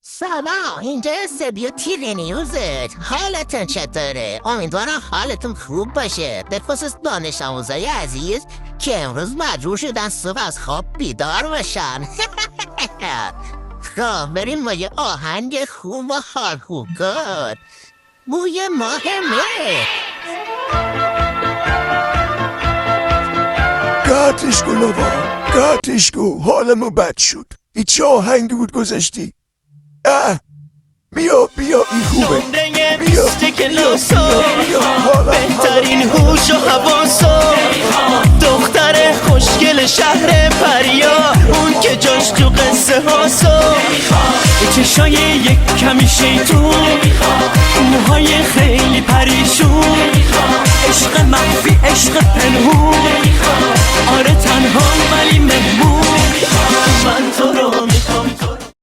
سلام، اینجا استودیو تیوی نیوزه. حالتون چطوره؟ امیدوارم حالتون خوب باشه. به خصوص دانش آموزای عزیز که امروز مجبور شدن صبح از خواب بیدار باشن. خب بریم با یه آهنگ خوب و حال خوب کن. بوی ماه مه. قطعش کن آقا، قطعش کن، حالمو بد شد. این چه آهنگی بود گذاشتی؟ بیا این خوبه. بیا بهترین هوش و حواسو، دختر خوشگل شهر پریا، اون که جاش تو قصه هاسو، چشای یک کمی شیطون، موهای خیلی پریشون، عشق مخفی عشق پنهون، آره تنها ولی مهمون، من تو رو